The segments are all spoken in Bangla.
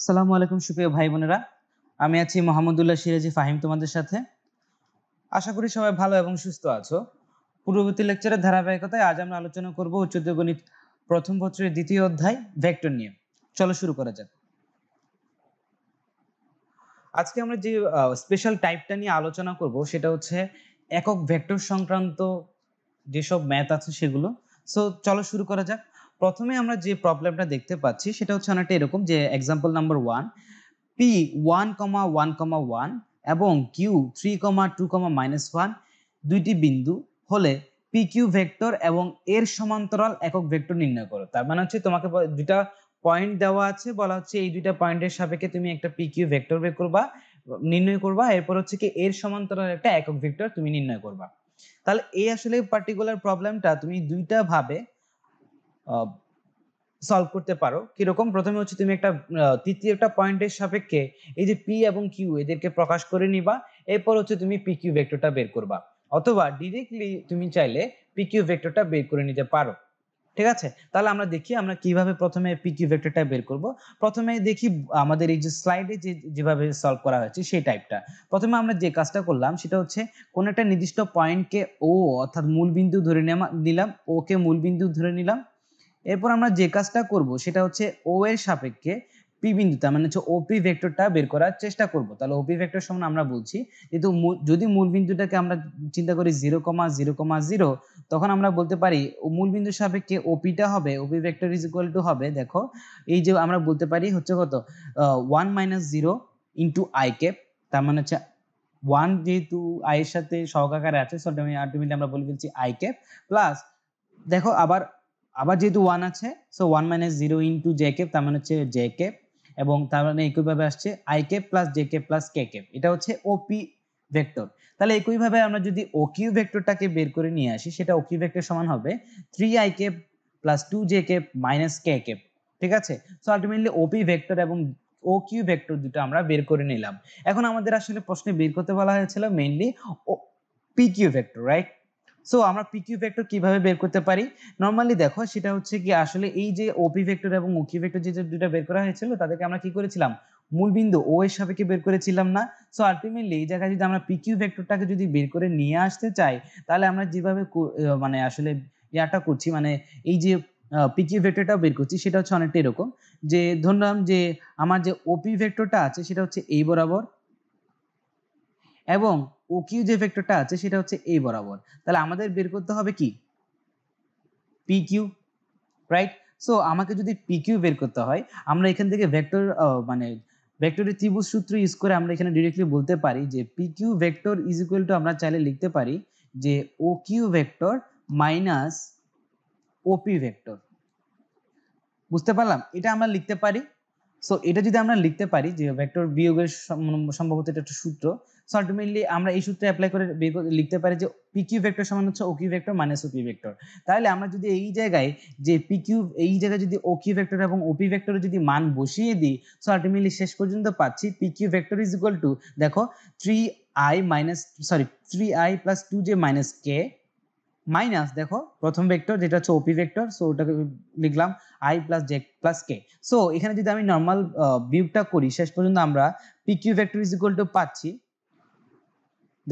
আসসালামু আলাইকুম সুপ্রিয় ভাই বোনেরা, আমি আছি মোহাম্মদুল্লাহ সিরাজি ফাহিম তোমাদের সাথে। আশা করি সবাই ভালো এবং সুস্থ আছো। পূর্ববর্তী লেকচারের ধারাবাহিকতায় আজ আমরা আলোচনা করব উচ্চতর গণিত প্রথম পত্রের দ্বিতীয় অধ্যায় ভেক্টর নিয়ে। চলো শুরু করা যাক। আজকে আমরা যে স্পেশাল টাইপটা নিয়ে আলোচনা করব সেটা হচ্ছে একক ভেক্টর সংক্রান্ত যেসব ম্যাথ আছে সেগুলো। সো চলো শুরু করা যাক। প্রথমে আমরা যে প্রবলেমটা দেখতে পাচ্ছি সেটা হচ্ছে অনেকটা এরকম যে এক্সাম্পল নাম্বার 1 p 1,1,1 এবং q 3,2,-1 দুইটি বিন্দু হলে pq ভেক্টর এবং এর সমান্তরাল একক ভেক্টর নির্ণয় করো। তার মানে হচ্ছে তোমাকে দুইটা পয়েন্ট দেওয়া আছে, বলা হচ্ছে এই দুইটা পয়েন্টের সাপেক্ষে তুমি একটা pq ভেক্টর বের করবা, নির্ণয় করবা, এরপর হচ্ছে কি এর সমান্তরাল একটা একক ভেক্টর তুমি নির্ণয় করবা। তাহলে এই আসলে পার্টিকুলার প্রবলেমটা তুমি দুইটা ভাবে সলভ করতে পারো। কিরকম? প্রথমে হচ্ছে তুমি একটা তৃতীয় একটা পয়েন্টের সাপেক্ষে এই যে পি এবং কিউ এদেরকে প্রকাশ করে নিবা, এরপর হচ্ছে তুমি পি কিউ ভেক্টরটা বের করবা, অথবা ডিরেক্টলি তুমি চাইলে পি কিউ ভেক্টরটা বের করে নিতে পারো। ঠিক আছে, তাহলে আমরা দেখি আমরা কিভাবে প্রথমে পি কিউ ভেক্টরটা বের করব। প্রথমে দেখি আমাদের এই যে স্লাইডে যেভাবে সলভ করা হয়েছে সেই টাইপটা। প্রথমে আমরা যে কাজটা করলাম সেটা হচ্ছে কোন একটা নির্দিষ্ট পয়েন্টকে ও অর্থাৎ মূলবিন্দু ধরে নিলাম, ও কে মূলবিন্দু ধরে নিলাম। এরপর আমরা যে কাজটা করব সেটা হচ্ছে ও এর সাপেক্ষে পি বিন্দুটা মানে হচ্ছে ওপি ভেক্টরটা বের করার চেষ্টা করব। তাহলে ওপি ভেক্টর সমান আমরা বলছি যেহেতু যদি মূল বিন্দুটাকে আমরা চিন্তা করি 0,0,0, তখন আমরা বলতে পারি মূল বিন্দুর সাপেক্ষে ওপিটা হবে, ওপি ভেক্টর ইজ ইকুয়াল টু হবে, দেখো এই যে আমরা বলতে পারি হচ্ছে কত 1 - 0 ইন্টু আই ক্যাপ। তার মানে হচ্ছে 1 যেহেতু আই এর সাথে সহগ আকারে আছে, সো আলটিমেটলি আমরা বলে ফেলছি আই ক্যাপ প্লাস, দেখো আবার আবার যেহেতু 1 আছে, সো 1 - 0 ইন্টু জে ক্যাপ, তার মানে হচ্ছে জে ক্যাপ, এবং তার মানে একইভাবে আসছে I cap plus J cap plus K cap, এটা হচ্ছে ওপি ভেক্টর। তাহলে একইভাবে আমরা যদি ও কিউ ভেক্টরটাকে বের করে নিয়ে আসি, সেটা ও কিউ ভেক্টর সমান হবে 3 I cap plus 2 J cap minus K cap. ঠিক আছে, সো আলটিমেটলি ওপি ভেক্টর এবং ও কিউ ভেক্টর দুটো আমরা বের করে নিলাম। এখন আমাদের আসলে প্রশ্নে বের করতে বলা হয়েছিল mainly P Q vector, right? So আমরা পিকিউ ভেক্টর কিভাবে বের করতে পারি? নরমালি দেখো সেটা হচ্ছে কি আসলে এই যে ওপি ভেক্টর এবং ওকিউ ভেক্টর যে দুটো বের করা হয়েছিল তাদেরকে আমরা কি করেছিলাম, মূলবিন্দু ও এর সাপেক্ষে বের করেছিলাম না? সো আলটিমেটলি এই জায়গায় যদি আমরা পিকিউ ভেক্টরটাকে যদি বের করে নিয়ে আসতে চাই, তাহলে আমরা যেভাবে মানে আসলে ইয়াটা করছি, মানে এই যে পিকিউ ভেক্টরটা বের করছি সেটা হচ্ছে অনেকটা এরকম যে ধরলাম যে আমার যে ওপি ভেক্টরটা আছে সেটা হচ্ছে এই বরাবর, এবং ও কিউ যে ভেক্টরটা আছে সেটা হচ্ছে এই বরাবর। তাহলে আমাদের বের করতে হবে কি পি কিউ, রাইট? সো আমাকে যদি পি কিউ বের করতে হয়, আমরা এখান থেকে ভেক্টর মানে ভেক্টরের ত্রিভুজ সূত্র ইউজ করে আমরা এখানে ডিরেক্টলি বলতে পারি যে P Q vector is equal to, আমরা চাইলে লিখতে পারি যে O Q vector minus OP vector. বুঝতে পারলাম? এটা আমরা লিখতে পারি। সো এটা যদি আমরা লিখতে পারি যে ভেক্টর বিয়োগের সম্ভবত এটা একটা সূত্র, সো আলটিমেটলি আমরা এই সূত্রে অ্যাপ্লাই করে লিখতে পারি যে পি কিউ ভেক্টর সমান হচ্ছে ও Q vector minus OP vector. তাহলে আমরা যদি এই জায়গায় যে পি কিউ, এই জায়গায় যদি ও কিউ ভেক্টর এবং ওপি ভেক্টরের যদি মান বসিয়ে দিই, সো আলটিমেটলি শেষ পর্যন্ত পাচ্ছি P Q vector is equal to, দেখো 3i প্লাস 2j মাইনাস কে মাইনাস, দেখো প্রথম ভেক্টর যেটা হচ্ছে ওপি ভেক্টর, সো ওটাকে লিখলাম I plus J plus K. So এখানে যদি আমি নর্মাল বিয়োগটা করি, শেষ পর্যন্ত আমরা P Q vector is equal to পাচ্ছি,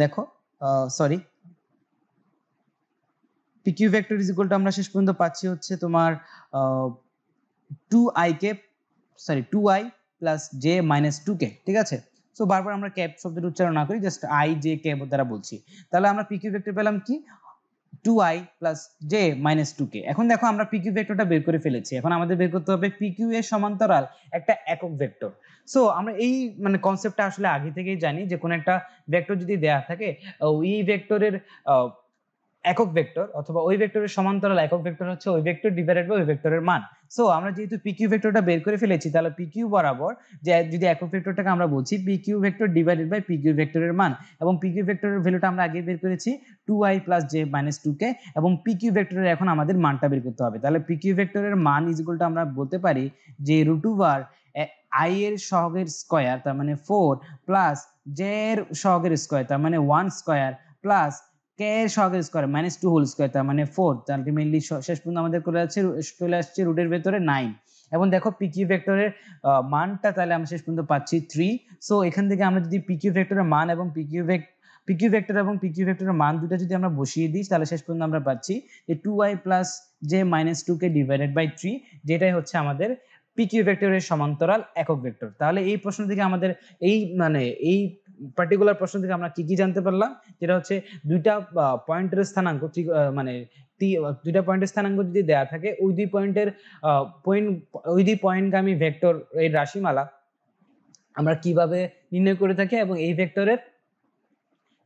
দেখো sorry, P Q vector is equal to আমরা শেষ পর্যন্ত পাচ্ছি হচ্ছে তোমার 2i K, sorry 2i plus J minus 2কে। ঠিক আছে, সো বারবার আমরা ক্যাপ শব্দটা উচ্চারণ না করি, জাস্ট আই জে কে দ্বারা বলছি। তাহলে আমরা পি কিউ ভেক্টর পেলাম কি 2i প্লাস জে মাইনাস 2কে। এখন দেখো আমরা পিকিউ ভেক্টরটা বের করে ফেলেছি, এখন আমাদের বের করতে হবে পিকিউ এর সমান্তরাল একটা একক ভেক্টর। সো আমরা এই মানে কনসেপ্টটা আসলে আগে থেকেই জানি যে কোন একটা ভেক্টর যদি দেয়া থাকে, ওই ভেক্টরের একক ভেক্টর অথবা ওই ভেক্টরের সমান্তরাল একক ভেক্টর হচ্ছে ওই ভেক্টর ডিভাইডেড বাই ওই ভেক্টরের মান। সো আমরা যেহেতু পিকিউ ভেক্টরটা বের করে ফেলেছি, তাহলে পিকিউ বরাবর যে যদি একক ভেক্টরটাকে আমরা বলছি PQ vector divided by PQ ভেক্টরের মান, এবং পিকিউ ভেক্টরের ভ্যালুটা আমরা আগে বের করেছি 2i প্লাস জে মাইনাস 2কে, এবং পিকিউ ভেক্টরের এখন আমাদের মানটা বের করতে হবে। তাহলে পিকিউ ভেক্টরের মান ইজ ইকুয়াল টু আমরা বলতে পারি যে রুট ওভার আই এর সহগের স্কয়ার তার মানে 4 প্লাস জে এর সহগের স্কয়ার তার মানে 1 স্কয়ার প্লাস কে এর সহগের স্কয়ার -2 হোল স্কয়ার তার মানে 4। আলটিমেটলি শেষ পর্যন্ত আমাদের চলে আসছে রুটের ভেতরে 9, এবং দেখো পিকিউ ভেক্টরের মানটা তাহলে আমরা শেষ পর্যন্ত পাচ্ছি 3। সো এখান থেকে আমরা যদি পিকিউ ভেক্টরের মান এবং পিকিউ ভেক্টর এবং পিকিউ ভেক্টরের মান দুটো যদি আমরা বসিয়ে দিই তাহলে শেষ পর্যন্ত আমরা পাচ্ছি যে 2i প্লাস যে মাইনাস 2 কে ডিভাইডেড বাই 3, যেটাই হচ্ছে আমাদের পিকিউ ভেক্টরের সমান্তরাল একক ভেক্টর। তাহলে এই প্রশ্ন থেকে আমাদের এই পার্টিকুলার প্রশ্ন থেকে আমরা কি কি জানতে পারলাম, যেটা হচ্ছে দুইটা পয়েন্টের স্থানাঙ্ক দুইটা পয়েন্টের স্থানাঙ্ক যদি দেয়া থাকে ওই দুই পয়েন্টগামী ভেক্টর এই রাশিমালা আমরা কিভাবে নির্ণয় করে থাকি এবং এই ভেক্টরের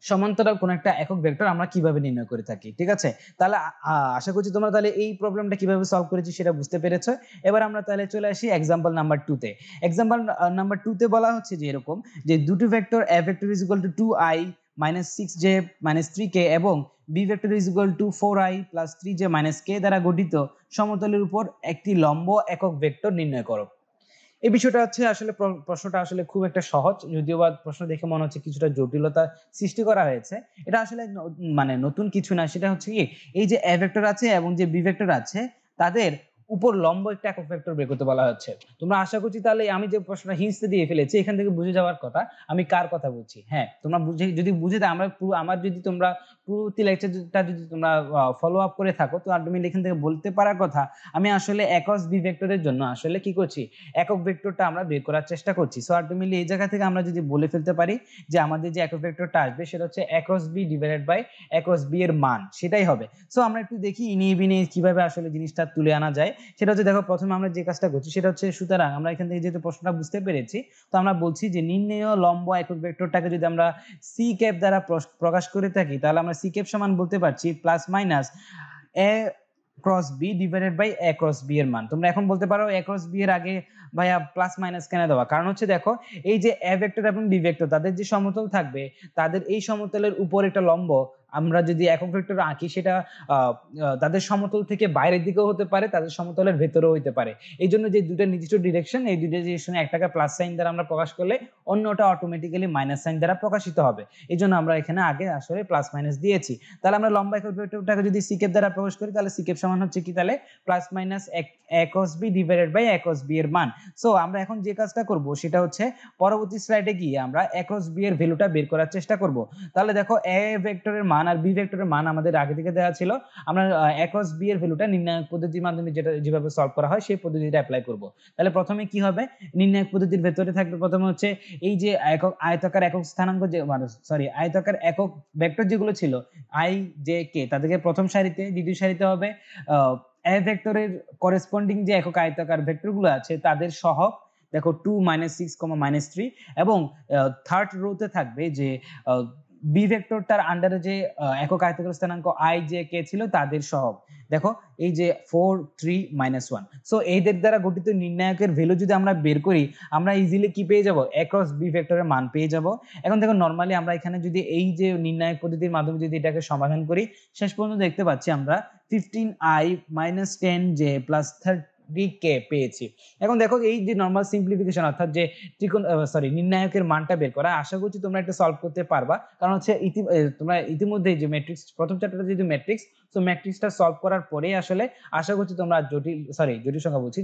সমান্তরাল কোন একটা একক ভেক্টর আমরা কিভাবে নির্ণয় করে থাকি। ঠিক আছে, তাহলে আশা করছি তোমরা তাহলে এই প্রবলেমটা কিভাবে সলভ করেছি সেটা বুঝতে পেরেছো। এবার আমরা তাহলে চলে আসি এক্সাম্পল নাম্বার 2 তে। এক্সাম্পল নাম্বার 2 তে বলা হচ্ছে যে এরকম যে দুটো vector a vector is equal two 2i minus 6j minus 3k এবং b vector is equal two 4i plus 3j minus k দ্বারা গঠিত সমতলের উপর একটি লম্ব একক ভেক্টর নির্ণয় করো। এই বিষয়টা হচ্ছে আসলে প্রশ্নটা আসলে খুব একটা সহজ, যদিও বা প্রশ্ন দেখে মনে হচ্ছে কিছুটা জটিলতা সৃষ্টি করা হয়েছে। এটা আসলে মানে নতুন কিছু না, সেটা হচ্ছে কি এই যে a ভেক্টর আছে এবং যে b ভেক্টর আছে তাদের উপর লম্ব একটা একক ভেক্টর বের করতে বলা হচ্ছে। তোমরা আশা করছি তাহলে আমি যে প্রশ্নটা হিন্টস দিয়ে ফেলেছি এখান থেকে বুঝে যাওয়ার কথা আমি কার কথা বলছি। হ্যাঁ, তোমরা যদি বুঝে দাও আমার যদি তোমরা পূর্ববর্তী লেকচারটা যদি তোমরা ফলো আপ করে থাকো তো আলটিমেটলি এখান থেকে বলতে পারার কথা আমি আসলে একস বি ভেক্টরের জন্য আসলে কি করছি, একক ভেক্টরটা আমরা বের করার চেষ্টা করছি। সো আলটিমেটলি এই জায়গা থেকে আমরা যদি বলে ফেলতে পারি যে আমাদের যে একক ভেক্টরটা আসবে সেটা হচ্ছে একস বি ডিভাইডেড বাই একস বি এর মান, সেটাই হবে। সো আমরা একটু দেখি ইনিয়ে বিনিয়ে কিভাবে আসলে জিনিসটা তুলে আনা যায়। সেটা হচ্ছে দেখো প্রথমে আমরা যে কাজটা করছি সেটা হচ্ছে, সুতরাং আমরা এখান থেকে যেহেতু প্রশ্নটা বুঝতে পেরেছি তো আমরা বলছি যে নির্ণেয় লম্ব একক ভেক্টরটাকে যদি আমরা সি ক্যাপ দ্বারা প্রকাশ করে থাকি তাহলে আমরা সি ক্যাপ সমান বলতে পারছি plus minus A cross B divided by A cross B এর মান। তোমরা এখন বলতে পারো এ ক্রস বি এর আগে ভাইয়া প্লাস মাইনাস কেন দেওয়া, কারণ হচ্ছে দেখো এই যে এ ভেক্টর এবং বি ভেক্টর তাদের যে সমতল থাকবে তাদের এই সমতলের উপর একটা লম্ব আমরা যদি একক ভেক্টর আঁকি সেটা তাদের সমতল থেকে বাইরের দিকেও হতে পারে, তাদের সমতলের ভেতরেও হতে পারে। এই জন্য যে দুটো নির্দিষ্ট ডিরেকশন, এই দুটো ডিরেকশনে একটাকে প্লাস সাইন দ্বারা আমরা প্রকাশ করলে অন্যটা অটোমেটিক্যালি মাইনাস সাইন দ্বারা প্রকাশিত হবে। এই জন্য আমরা এখানে আগে আসলে প্লাস মাইনাস দিয়েছি। তাহলে আমরা লম্বা একক ভেক্টরটাকে যদি সি ক্যাপ দ্বারা প্রকাশ করি তাহলে সি ক্যাপ সমান হচ্ছে কি, তাহলে plus minus A cross B divided by A cross B এর মান। সো আমরা এখন যে কাজটা করব সেটা হচ্ছে পরবর্তী স্লাইডে গিয়ে আমরা এ ক্রস বি এর ভ্যালুটা বের করার চেষ্টা করব। তাহলে দেখো এ ভেক্টরের মান আর বি ভেক্টরের মান আমাদের আগে থেকে দেওয়া ছিল, আমরা এ ক্রস বি এর ভ্যালুটা নির্ণায়ক পদ্ধতির মাধ্যমে যেভাবে সলভ করা হয় সেই পদ্ধতিটা অ্যাপ্লাই করব। তাহলে প্রথমে কি হবে, নির্ণায়ক পদ্ধতির ভেতরে থাকবে প্রথমে হচ্ছে এই যে আয়তাকার একক স্থানাঙ্ক যে আয়তাকার একক ভেক্টর যেগুলো ছিল আই জে কে, তাদেরকে প্রথম সারিতে, দ্বিতীয় সারিতে হবে এ ভেক্টরের করেসপন্ডিং যে একক আয়তাকার ভেক্টরগুলো আছে তাদের সহগ, দেখো 2 -6, -3, এবং থার্ড রোতে থাকবে যে বি ভেক্টরটার আন্ডারে যে একক আয়তাকার স্থানাঙ্ক আই জে কে ছিল তাদের সহগ, দেখো এই যে 4 3 -1। সো এইদের দ্বারা গঠিত নির্ণায়কের ভ্যালু যদি আমরা বের করি আমরা ইজিলি কি পেয়ে যাব, এ ক্রস বি ভেক্টরের মান পেয়ে যাব। এখন দেখো নরমালি আমরা এখানে যদি এই যে নির্ণায়ক পদ্ধতির মাধ্যমে যদি এটাকে সমাধান করি শেষ পর্যন্ত দেখতে পাচ্ছি আমরা 15i - 10j + 30k পেয়েছি। এখন দেখো এই যে নরমাল সিম্পলিফিকেশন অর্থাৎ যে নির্ণায়কের মানটা বের করা, আশা করছি তোমরা এটা সলভ করতে পারবা, কারণ হচ্ছে তোমরা ইতিমধ্যে যে ম্যাট্রিক্স প্রথম চ্যাপ্টারটা যেহেতু ম্যাট্রিক্স, সো ম্যাট্রিক্সটা সলভ করার পরে আসলে আশা করছি তোমরা জটিল সংখ্যা বলছি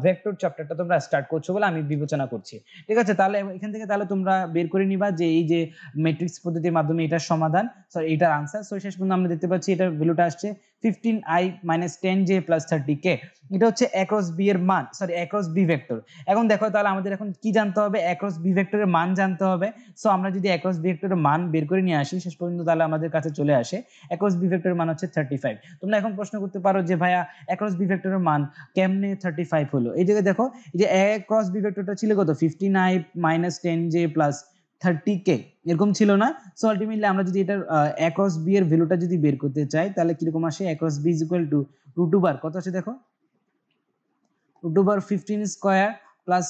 ভেক্টর চ্যাপ্টারটা তোমরা স্টার্ট করছো বলে আমি বিবেচনা করছি। ঠিক আছে, তাহলে এখান থেকে তাহলে তোমরা বের করে নিবা যে এই যে ম্যাট্রিক্স পদ্ধতির মাধ্যমে এটার সমাধান, এটার আনসার। সো শেষ পর্যন্ত আমরা দেখতে পাচ্ছি এটার ভ্যালুটা আসছে 15i - 10j + 30k। এটা হচ্ছে এ ক্রস বি এর মান, এ ক্রস বি ভেক্টর। এখন দেখো তাহলে আমাদের এখন কি জানতে হবে, এ ক্রস বি ভেক্টরের মান জানতে হবে। সো আমরা যদি এ ক্রস বি ভেক্টরের মান বের করে নিয়ে আসি শেষ পর্যন্ত তাহলে আমাদের কাছে চলে আসে এ ক্রস বি ভেক্টরের মান হচ্ছে 35। তোমরা এখন প্রশ্ন করতে পারো যে ভাইয়া এ ক্রস বি ভেক্টরের মান কেমনে 35 হলো। এই জায়গায় দেখো এই যে এ ক্রস বি ভেক্টরটা ছিল কত, 15i - 10j + 30k এরকম ছিল না। সো আলটিমেটলি আমরা যদি এটার এ ক্রস বি এর ভ্যালুটা যদি বের করতে চাই তাহলে কিরকম আসে, এ ক্রস বি = √2 কত আছে দেখো, √15 square plus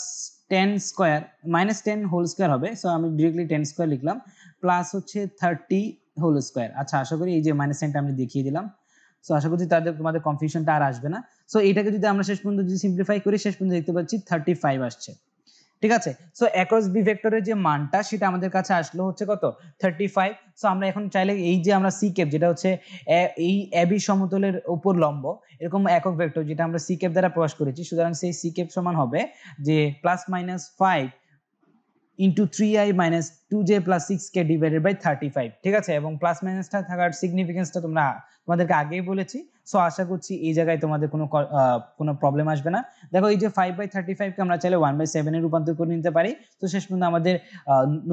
10 square -10 whole square হবে। সো আমি ডিরেক্টলি 10 স্কয়ার লিখলাম, প্লাস হচ্ছে 30 হোল স্কয়ার। আচ্ছা, আশা করি এই যে মাইনাস সাইনটা আমি দেখিয়ে দিলাম। সো আশা করছি তোমাদের কনফিউশনটা আর আসবে না। সো এটাকে যদি আমরা শেষ পর্যন্ত যদি সিম্পলিফাই করি শেষ পর্যন্ত দেখতে পাচ্ছি 35 আসছে। ঠিক আছে। সো অ্যাক্রস বি ভেক্টরের যে মানটা সেটা আমাদের কাছে আসলো হচ্ছে কত 35। সো আমরা এখন চাইলে এই যে আমরা সি ক্যাপ যেটা হচ্ছে এই এবি সমতলের উপর লম্ব এরকম একক ভেক্টর যেটা আমরা সি ক্যাপ দ্বারা প্রকাশ করেছি, সুতরাং সেই সি ক্যাপ সমান হবে যে +-5 into 3i minus 2j plus 6k divided by 35। ঠিক আছে, এবং প্লাস মাইনাসটা থাকার সিগনিফিকেন্সটা তোমাদেরকে আগেই বলেছি। সো আশা করছি এই জায়গায় তোমাদের কোনো প্রবলেম আসবে না। দেখো এই যে 5/35 কে আমরা চাইলে 1/7 এ রূপান্তর করে নিতে পারি। তো শেষ পর্যন্ত আমাদের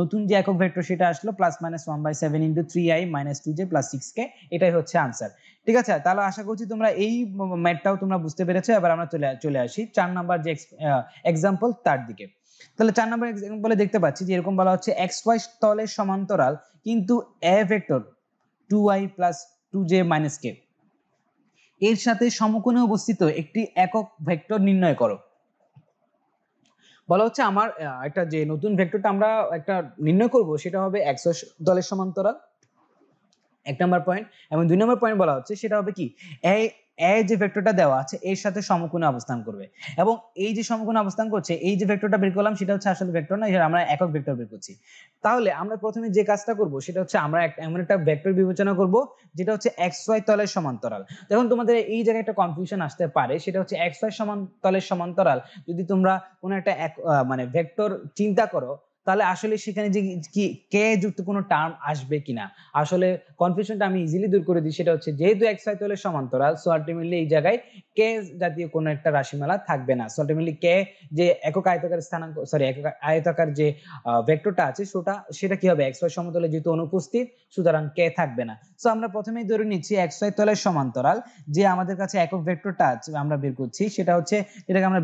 নতুন যে একক ভেক্টর সেটা আসলো +-1/7 into 3i minus 2j plus 6k, এটাই হচ্ছে আনসার। ঠিক আছে, তাহলে আশা করছি তোমরা এই ম্যাথটাও তোমরা বুঝতে পেরেছো। এবার আমরা চলে আসি 4 নাম্বার যে এক্সাম্পল তার দিকে। তাহলে 4 নম্বর এক্সাম্পলে দেখতে পাচ্ছি যে এরকম বলা হচ্ছে xy তলের সমান্তরাল কিন্তু a vector 2i plus 2j minus k এর সাথে সমকোণে অবস্থিত একটি একক ভেক্টর নির্ণয় করো। বলা হচ্ছে আমার একটা যে নতুন ভেক্টরটা আমরা একটা নির্ণয় করব সেটা হবে xy তলের সমান্তরাল, 1 নম্বর পয়েন্ট। এবং 2 নম্বর পয়েন্ট বলা হচ্ছে সেটা হবে কি এ যে ভেক্টরটা দেওয়া আছে এর সাথে সমকোণে অবস্থান করবে। এবং এই যে সমকোণে অবস্থান করছে এই যে ভেক্টরটা বের করলাম সেটা হচ্ছে আসলে ভেক্টর না, আমরা একক ভেক্টর বের করছি। তাহলে আমরা প্রথমে যে কাজটা করব সেটা হচ্ছে আমরা এমন একটা ভেক্টর বিবেচনা করব যেটা হচ্ছে xy তলের সমান্তরাল। দেখুন তোমাদের এই জায়গায় একটা কনফিউশন আসতে পারে, সেটা হচ্ছে xy তলের সমান্তরাল যদি তোমরা কোনো একটা মানে ভেক্টর চিন্তা করো তাহলে আসলে সেখানে যে কি কে যুক্ত কোনো টার্ম আসবে কিনা, আসলে কনফিউশনটা আমি ইজিলি দূর করে দিই। সেটা হচ্ছে যেহেতু xy তলের সমান্তরাল সো আলটিমেটলি এই জায়গায় কে জাতীয় কোনো একটা রাশিমালা থাকবে না। সো আলটিমেটলি কে যে একক আয়তাকার স্থানাঙ্ক একক আয়তাকার যে ভেক্টরটা আছে সেটা কি হবে xy সমতলে যেহেতু অনুপস্থিত, সুতরাং কে থাকবে না। সো আমরা প্রথমেই ধরে নিচ্ছি xy তলের সমান্তরাল যে আমাদের কাছে একক ভেক্টরটা আছে আমরা বের করছি সেটা হচ্ছে এটাকে আমরা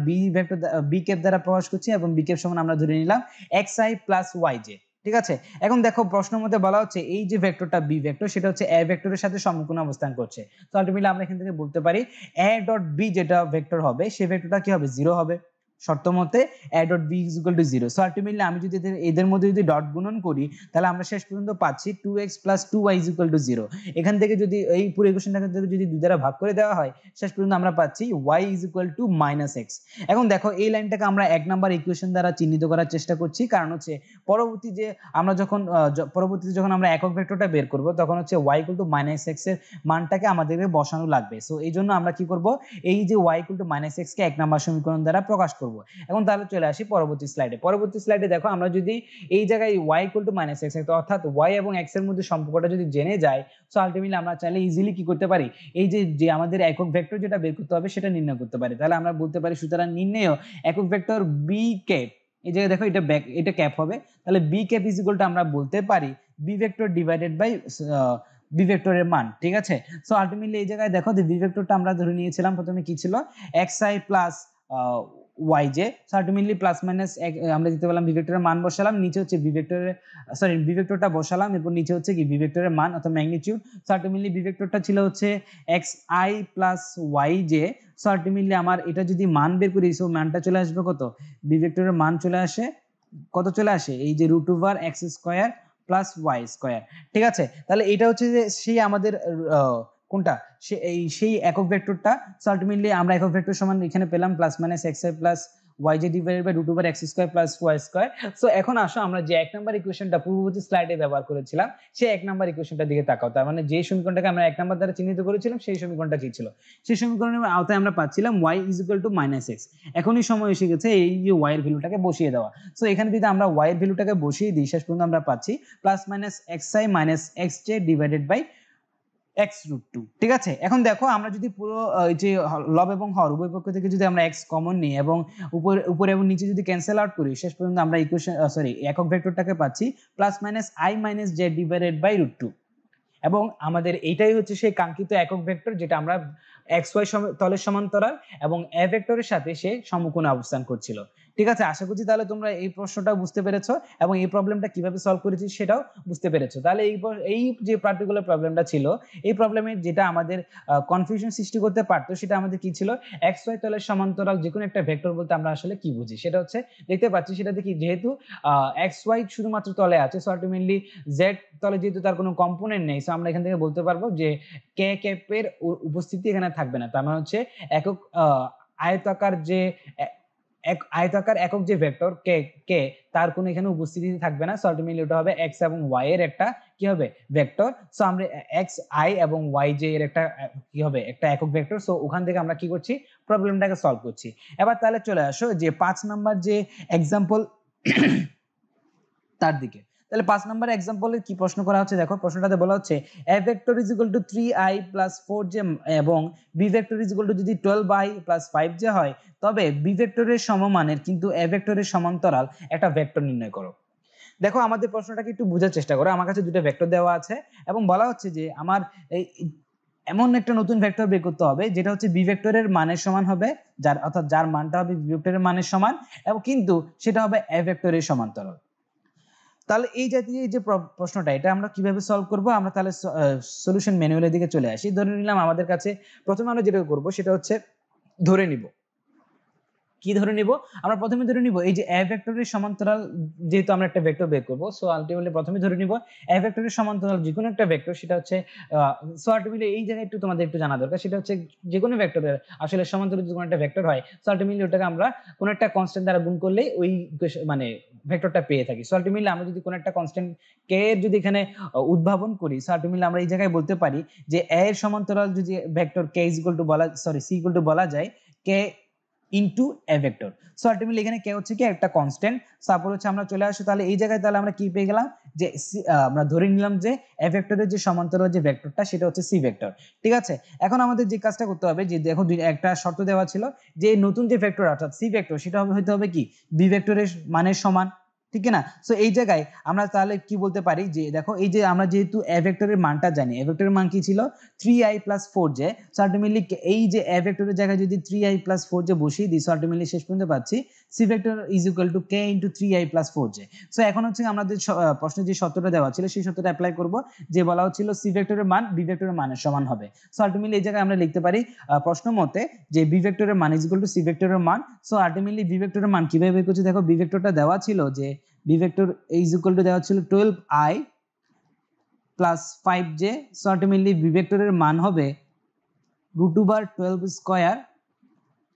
বি ক্যাপ দ্বারা প্রকাশ করছি এবং বি ক্যাপ সমান আমরা ধরে নিলাম xi প্লাস yj। ঠিক আছে, এখন দেখো প্রশ্নের মধ্যে বলা হচ্ছে এই যে ভেক্টরটা বি ভেক্টর সেটা হচ্ছে এ ভেক্টরের সাথে সমকোণে অবস্থান করছে। তো আলটিমেটলি আমরা এখান থেকে বলতে পারি এ ডট বি যেটা ভেক্টর হবে সেই ভেক্টরটা কি হবে 0 হবে শর্ত মতে a dot b is equal to 0। So ultimately আমি যদি এদের মধ্যে যদি ডট গুণন করি তাহলে আমরা শেষ পর্যন্ত পাচ্ছি 2x plus 2y is equal to 0। এখান থেকে যদি এই পুরো ইকুয়েশনটাকে যদি 2 দ্বারা ভাগ করে দেওয়া হয় শেষ পর্যন্ত আমরা পাচ্ছি y is equal to -x। এখন দেখো এই লাইনটাকে আমরা 1 নাম্বার ইকুয়েশন দ্বারা চিহ্নিত করার চেষ্টা করছি, কারণ হচ্ছে পরবর্তীতে যখন আমরা একক ভেক্টরটা বের করব তখন হচ্ছে y equal to -x এর মানটাকে আমাদেরকে বসানো লাগবে। সো এই জন্য আমরা কি করব এই যে y equal to -x K 1 number সমীকরণ দ্বারা প্রকাশ করব। এখন তাহলে চলে আসি পরবর্তী স্লাইডে দেখো আমরা যদি এই জায়গায় y equal to -x অর্থাৎ y এবং x এর মধ্যে সম্পর্কটা যদি জেনে যাই সো আলটিমেটলি আমরা চাইলে ইজিলি কি করতে পারি এই যে আমাদের একক ভেক্টর যেটা বের করতে হবে সেটা নির্ণয় করতে পারি। তাহলে আমরা বলতে পারি সুতরাং নির্ণেয় একক ভেক্টর বি ক্যাপ, এই জায়গায় দেখো এটা ক্যাপ হবে, তাহলে B cap is equal to আমরা বলতে পারি B vector divided by B ভেক্টরের মান। ঠিক আছে, সো আলটিমেটলি এই জায়গায় দেখো যে বি ভেক্টরটা আমরা ধরে নিয়েছিলাম প্রথমে কি ছিল xi plus yj। So ultimately plus minus আমরা দিতে পারলাম বি ভেক্টরের মান বসালাম, নিচে হচ্ছে বি ভেক্টরটা বসালাম, এরপর নিচে হচ্ছে কি বি ভেক্টরের মান অর্থাৎ ম্যাগনিটিউড। সো আলটিমেটলি বি ভেক্টরটা ছিল হচ্ছে xi plus yj। So ultimately আমার এটা যদি মান বের করি সো মানটা চলে আসবে কত, বি ভেক্টরের মান চলে আসে কত, চলে আসে এই যে √x² প্লাস y²। ঠিক আছে, তাহলে এটা হচ্ছে যে সেই আমাদের কোনটা সেই একক ভেক্টরটা। সো আলটিমেটলি আমরা একক ভেক্টর সমান এখানে পেলাম +-xi plus yj divided by √x² plus y²। So এখন আসো আমরা যে 1 নাম্বার ইকুয়েশনটা পূর্ববর্তী স্লাইডে ব্যবহার করেছিলাম সেই 1 নাম্বার ইকুয়েশনটার দিকে তাকাও। তার মানে যে সমীকরণটাকে আমরা 1 নাম্বার দ্বারা চিহ্নিত করেছিলাম সেই সমীকরণটা কি ছিল, সেই সমীকরণের আওতায় আমরা পাচ্ছিলাম y is equal to -x। এখনই সময় এসে গেছে এই যে y এর ভ্যালুটাকে বসিয়ে দেওয়া। সো এখানে যদি আমরা y এর ভ্যালুটাকে বসিয়ে দিই শেষ পর্যন্ত আমরা পাচ্ছি +-xi - xj divided by x√2। ঠিক আছে, এখন দেখো আমরা যদি পুরো যে লব এবং হর উভয় পক্ষ থেকে যদি আমরা x কমন নিই এবং উপরে এবং নিচে যদি ক্যান্সেল আউট করি শেষ পর্যন্ত আমরা একক ভেক্টরটাকে পাচ্ছি +-i - j ডিভাইডেড বাই √2। এবং আমাদের এইটাই হচ্ছে সেই কাঙ্ক্ষিত একক ভেক্টর যেটা আমরা xy তলের সমান্তরাল এবং a ভেক্টরের সাথে সে সমকোণে অবস্থান করছিল। ঠিক আছে, আশা করছি তাহলে তোমরা এই প্রশ্নটা বুঝতে পেরেছো এবং এই প্রবলেমটা কিভাবে সলভ করেছি সেটাও বুঝতে পেরেছো। তাহলে এই যে পার্টিকুলার প্রবলেমটা ছিল এই প্রবলেমে যেটা আমাদের কনফিউশন সৃষ্টি করতে পারতো সেটা আমাদের কি ছিল, xy তলের সমান্তরাল যে কোনো একটা ভেক্টর বলতে আমরা আসলে কি বুঝি সেটা হচ্ছে দেখতে পাচ্ছি সেটা দেখি যেহেতু xy শুধুমাত্র তলে আছে সো আলটিমেটলি z তলে যেহেতু তার কোনো কম্পোনেন্ট নেই সো আমরা এখান থেকে বলতে পারবো যে কে ক্যাপের উপস্থিতি এখানে থাকবে না। তার মানে হচ্ছে একক আয়তাকার যে এক আয়তাকার একক যে ভেক্টর কে কে তার কোনো এখানে উপস্থিতি থাকবে না, সো আলটিমেটলি ওটা হবে এক্স এবং ওয়াই এর একটা কি হবে ভেক্টর। সো আমরা এক্স আই এবং ওয়াই জে এর একটা কি হবে একটা একক ভেক্টর। সো ওখান থেকে আমরা কি করছি প্রবলেমটাকে সলভ করছি। এবার তাহলে চলে আসো যে 5 নাম্বার যে এক্সাম্পল তার দিকে। তাহলে 5 নাম্বার এক্সাম্পলের কি প্রশ্ন করা হচ্ছে দেখো, প্রশ্নটাতে বলা হচ্ছে a vector is equal to 3i plus 4j এবং b vector is equal to যদি 12i plus 5j হয় তবে b ভেক্টরের সমমানের কিন্তু a ভেক্টরের সমান্তরাল একটা ভেক্টর নির্ণয় করো। দেখো আমাদের প্রশ্নটাকে একটু বোঝার চেষ্টা করো। আমার কাছে দুটো ভেক্টর দেওয়া আছে এবং বলা হচ্ছে যে আমার এই এমন একটা নতুন ভেক্টর বের করতে হবে যেটা হচ্ছে বি ভেক্টরের মানের সমান হবে, যার অর্থাৎ যার মানটা হবে বি ভেক্টরের মানের সমান এবং কিন্তু সেটা হবে এ ভেক্টরের সমান্তরাল। তাহলে এই জাতীয় যে প্রশ্নটা এটা আমরা কিভাবে সলভ করব, আমরা তাহলে সলিউশন ম্যানুয়ালের দিকে চলে আসি। ধরে নিলাম আমাদের কাছে প্রথমে আমরা যেটা করব সেটা হচ্ছে ধরে নিব, কি ধরে নিব আমরা প্রথমে ধরে নিব এই যে এ ভেক্টরের সমান্তরাল, যেহেতু আমরা একটা ভেক্টর বের করব সো আলটিমেটলি প্রথমে ধরে নিব এ ভেক্টরের সমান্তরাল যে কোনো একটা ভেক্টর, সেটা হচ্ছে সো আলটিমেটলি এই জায়গায় একটু তোমাদের একটু জানা দরকার, সেটা হচ্ছে যে কোনো ভেক্টরের আসলে সমান্তরাল যে কোনো একটা ভেক্টর হয় সো আলটিমেটলি ওটাকে আমরা কোনো একটা কনস্ট্যান্ট দ্বারা গুণ করলেই ওই মানে ভেক্টরটা পেয়ে থাকি। সো আলটিমেটলি আমরা যদি কোনো একটা কনস্ট্যান্ট কে এর যদি এখানে উদ্ভাবন করি সো আলটিমেটলি আমরা এই জায়গায় বলতে পারি যে এ এর সমান্তরাল যদি ভেক্টর কে ইজ ইকুয়াল টু বলা সি ইকুয়াল টু বলা যায় K into A vector. So ultimately এখানে কে হচ্ছে কি একটা কনস্ট্যান্ট। তারপর হচ্ছে আমরা চলে আসি তাহলে এই জায়গায়, তাহলে আমরা কি পেয়ে গেলাম যে আমরা ধরে নিলাম যে এ ভেক্টরের যে সমান্তরাল যে ভেক্টরটা সেটা হচ্ছে সি ভেক্টর। ঠিক আছে, এখন আমাদের যে কাজটা করতে হবে যে দেখো একটা শর্ত দেওয়া ছিল যে নতুন যে ভেক্টর অর্থাৎ সি ভেক্টর সেটা হতে হবে কি বি ভেক্টরের মানের সমান, ঠিক না? সো এই জায়গায় আমরা তাহলে কি বলতে পারি যে দেখো এই যে আমরা যেহেতু এ ভেক্টরের মানটা জানি, এ ভেক্টরের মান কি ছিল 3i + 4j। সো আলটিমেটলি এই যে এ ভেক্টরের জায়গায় যদি 3i + 4j বসিয়ে দিই সো আলটিমেটলি শেষ পর্যন্ত পাচ্ছি C vector is equal to k * 3i + 4j। So এখন হচ্ছে আমাদের প্রশ্নে যে সূত্রটা দেওয়া ছিল সেই সূত্রটা অ্যাপ্লাই করব, যে বলা হচ্ছিল সি ভেক্টরের মান বি ভেক্টরের মানের সমান হবে। সো আলটিমেটলি এই জায়গায় আমরা লিখতে পারি প্রশ্ন মতে যে বি ভেক্টরের মান ইজ ইকুয়াল টু সি ভেক্টরের মান। সো আলটিমেটলি বি ভেক্টরের মান কিভাবে বের করছি দেখো, বি ভেক্টরটা দেওয়া ছিল যে B vector is equal to দেওয়া ছিল 12i + 5j। So ultimately B ভেক্টরের মান হবে √12 square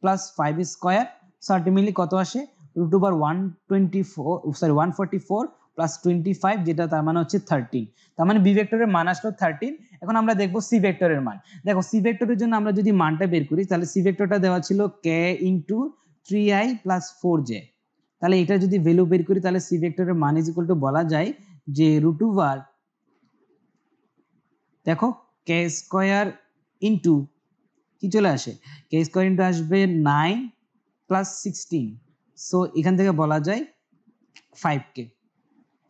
plus 5 square. So ultimately কত আসে √144 প্লাস 25, যেটা তার মানে হচ্ছে 13। তার মানে বি ভেক্টরের মান আসলো 13। এখন আমরা দেখবো সি ভেক্টরের মান। দেখো সি ভেক্টরের জন্য আমরা যদি মানটা বের করি তাহলে সি ভেক্টরটা দেওয়া ছিল k * 3i + 4j। তাহলে এটা যদি ভ্যালু বের করি তাহলে সি ভেক্টরের মান ইজ ইকুয়াল টু বলা যায় যে √ দেখো কে স্কয়ার ইনটু কি চলে আসে, কে স্কয়ার ইনটু আসবে 9 + 16। সো এখান থেকে বলা যায় 5k,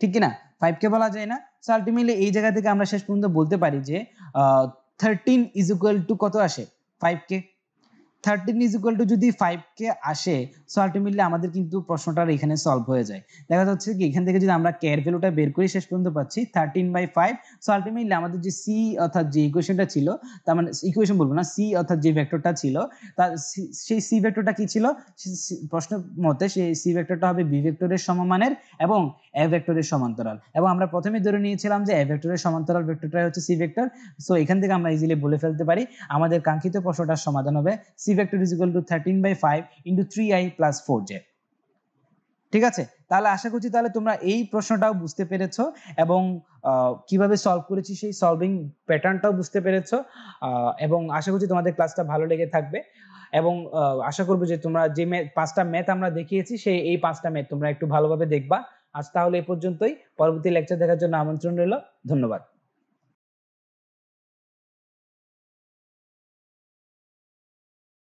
ঠিক কি না? 5k বলা যায় না? সো আলটিমেটলি এই জায়গা থেকে আমরা শেষ পর্যন্ত বলতে পারি যে 13 ইজ ইকুয়াল টু কত আসে 5k। 13 ইজ ইকুয়াল টু যদি 5k আসে সো আলটিমেটলি আমাদের কিন্তু প্রশ্নটার এখানে সলভ হয়ে যায়। দেখা যাচ্ছে কি এখান থেকে যদি আমরা k এর ভ্যালুটা বের করি শেষ পর্যন্ত পাচ্ছি 13/5। সো আলটিমেটলি আমাদের যে c অর্থাৎ যে ইকুয়েশনটা ছিল, তার মানে ইকুয়েশন বলবো না, c অর্থাৎ যে ভেক্টরটা ছিল তার সেই c ভেক্টরটা কি ছিল, প্রশ্ন মতে সেই c ভেক্টরটা হবে b ভেক্টরের সমমানের এবং a ভেক্টরের সমান্তরাল। এবং আমরা প্রথমে ধরে নিয়েছিলাম যে a ভেক্টরের সমান্তরাল ভেক্টরটাই হচ্ছে c ভেক্টর। সো এখান থেকে আমরা ইজিলি বলে ফেলতে পারি আমাদের কাঙ্ক্ষিত প্রশ্নটার সমাধান হবে c vector is equal two 13/5 * 3i + 4j। ঠিক আছে, তাহলে আশা করছি তাহলে তোমরা এই প্রশ্নটাও বুঝতে পেরেছো এবং কিভাবে সলভ করেছি সেই সলভিং প্যাটার্নটাও বুঝতে পেরেছো এবং আশা করছি তোমাদের ক্লাসটা ভালো লেগে থাকবে এবং আশা করবো যে তোমরা যে 5টা ম্যাথ আমরা দেখিয়েছি সেই এই 5টা ম্যাথ তোমরা একটু ভালোভাবে দেখবা। আজ তাহলে এই পর্যন্তই, পরবর্তী লেকচার দেখার জন্য আমন্ত্রণ রইল। ধন্যবাদ।